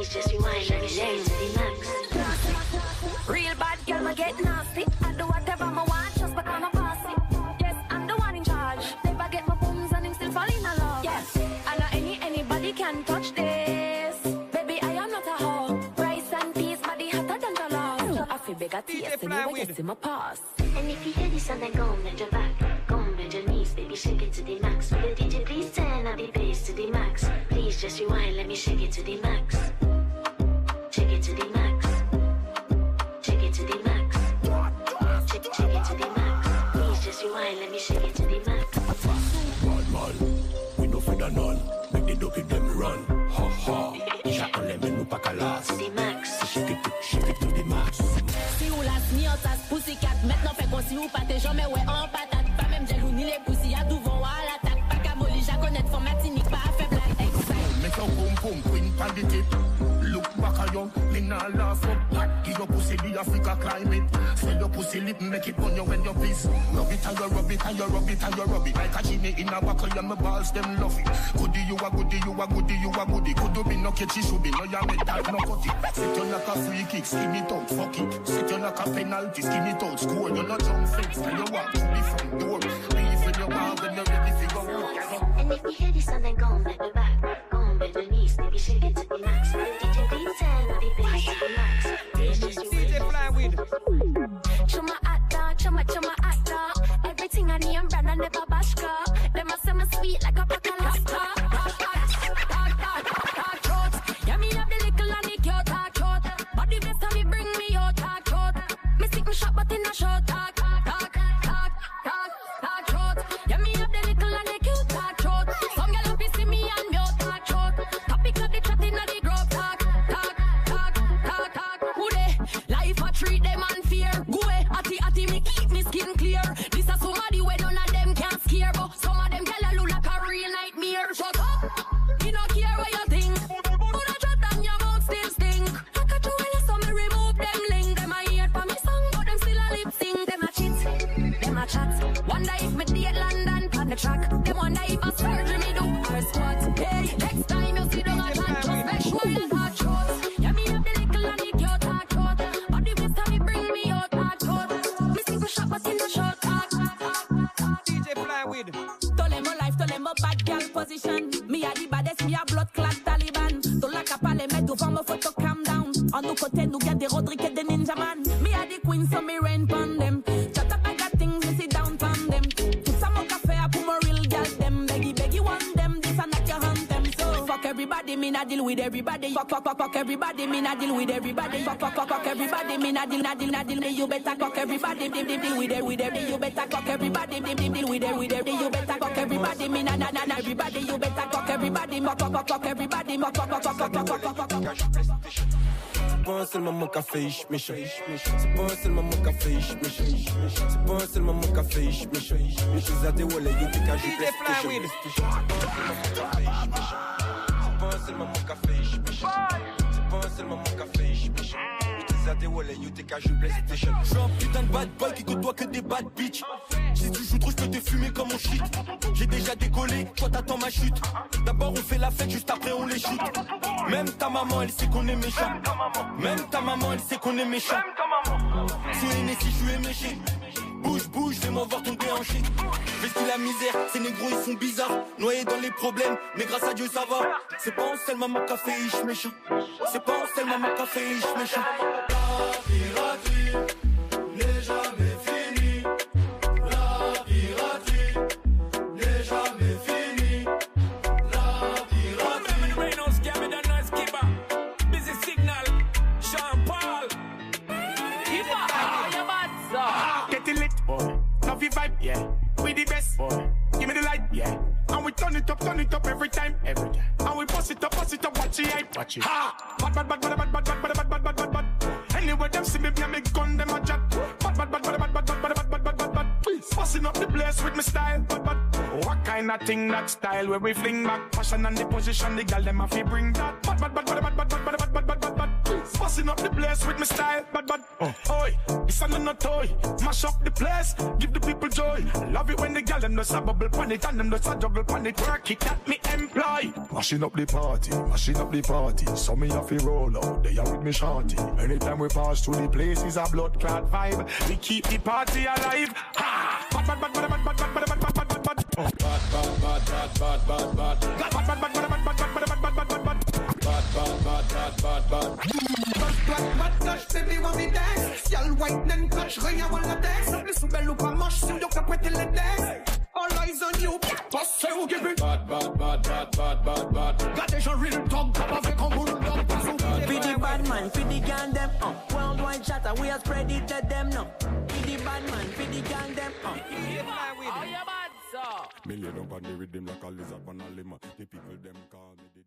Please just rewind, let me shake it to the max. Real bad girl, I get nasty. I do whatever I want, just because I'm bossy. Yes, I'm the one in charge. Never get my booms and I'm still falling in love. Yes, I know anybody can touch this. Baby, I am not a hoe. Rice and peas, body hotter than the love. I feel bigger taste anyway, you see my pass. And if you hear this and then go on, bend your back. Go on, bend your knees, baby, shake it to the max. Will the DJ please turn up the bass to the max? Please just rewind, let me shake it to the max. Shake it to the max. Shake it to the max. Shake it to the max. Please just rewind, let me shake it to the max. Bad man, we no feed none. Make the dopey them run. Ha ha. Jack on them no pack a last. To the max. Shake it to the max. Si ou la smiot as pussycat. Maintenant fait qu'on si ou pas t'es jamais ouais en patate. Pas même jelou ni les poussi à douvon à l'attaque. Pas qu'à molly, j'ai connaître format cynique, pas à faible like excite. Make your boom boom queen pan the tip. Look back at you, me nah laugh up. Give your pussy the Africa climate. Swell your pussy lip, make it on you when you piss. Rub it and you rub it and you rub it and you rub it. Like a genie in a buckle and my balls them love it. Goody you a goody, you a goody, you a goody. Could do be no catchy, should be no ya metal, no cut it. Sit you like a free kick, skin it out, fuck it. Sit you like a penalty, skin it out, score. You no jump fence, and you walk through the front door. Leave when you walk when you ready to go. And if you hear this and then go on, bend your back. Go on, bend your knees, baby, shake it to the max. Will the DJ please turn up the bass to the max? Please just rewind. Show my hot dog, show my hot dog. Everything I need, brand I never bash car. Them a say me sweet like a pack of Alaska. Talk, yeah, me have the little and the cute talk. Body best and me bring me out talk. Me stick me shot but in a short talk. Yeah, me have the little and the cute talk. Some girl up see me and me out talk. Topic of the chat in the group talk. Who they? Life a treat them unfair. Go away, ati me keep me skin clear. This a somebody where none of them can scare. But some of them girl look like a real nightmare. Shut up, you no care what you think. Who no chat and your mouth still stink. Like a jewel, so me remove them link. Them a hear for me song, but them still a lip sync. Them a cheat, them a chat. Wonder if me date London on the track. Them wonder if a surgery me do or squat. Hey, next time you see them a chat, just make sure you talk short. Yeah, me have the little and the cute talk. But the best of me bring me out talk. Me stick me shot but in the short talk. DJ Flywid. Tolemo life, tolemo bad girl position. Me a the baddest, me a blood clot Taliban. To la capa les mettre devant me photo calm down. En nous côté nous y'a des Rodrigue et des Ninja Man. Me a the queen so me rain pon them. Chat up I got things, me sit down pon them. Tout ça mon café a pour my real girl them. Beggy want them, this and that you hunt them. So fuck everybody, me not deal with everybody. Fuck everybody, me not deal with everybody. Fuck everybody, me not deal. You better fuck everybody, deal with everybody. You better fuck everybody, deal with everybody. You better fuck everybody, me not everybody. You better fuck everybody, fuck everybody, fuck. C'est pas seulement mon café, ich méchant. C'est pas seulement mon café, ich méchant. C'est pas seulement mon café, ich méchant. Mais je suis à des wallets, you think I joue PlayStation. C'est pas seulement mon café, ich méchant. C'est pas seulement mon café, ich méchant. À des wallets, you think I joue PlayStation. Je suis un putain de bad boy qui côtoie que des bad bitch. Si tu joues trop, je peux te fumer comme mon shit. J'ai déjà décollé, toi t'attends ma chute. D'abord on fait la fête, juste après on les shoot. Même ta maman elle sait qu'on est méchant. Même ta maman elle sait qu'on est méchant. Si je suis méché. Bouge, fais-moi voir ton déhanché. Fais-tu la misère, ces négros ils sont bizarres. Noyés dans les problèmes, mais grâce à Dieu ça va. C'est pas en seulement mon café, ich méchant. C'est pas en seulement mon café, ich méchant. La piraterie n'est jamais finie. La piraterie n'est jamais finie. La piraterie. Reynolds, Gavin, and Noise Keeper. Busy Signal, Sean Paul. Getting lit, boy. Love your vibe, yeah. We the best, boy. Give me the light, yeah. And we turn it up every time. And we bust it up, watch the hype. Watch it. Ha! Bad. Anyway, them see me, me gun, them a chat. Bad. Busting up the place with me style. Bad. What kind of thing that style where we fling back? Fashion and the position, the girl them a fi bring that. Bad. Busting mashing up the place with my style. Bad. Oi, this ain't no toy. Mash up the place, give the people joy. Love it when the gal them just a bubble pan it and them just a juggle pan it. Work it at me employ. Mashing up the party. So me have to roll out, they are with me shorty. Anytime we pass through the place is a blood clot vibe. We keep the party alive. Ha! Bad. Touch, baby, want me dance. Y'all white then touch, rien on la dance. Plus sous belle ou pas moche, si donc après t'es les dance. All eyes on you, passe ou give it. Bad. Got des gens real talk, pas avec un bulldog. Be the bad man, be the gang them. Worldwide chatter, we are spread it to them now. Be the bad man, be the gang them. Oh, you bad, so. Million nobody with them like a lizard on a limit. The people them call me.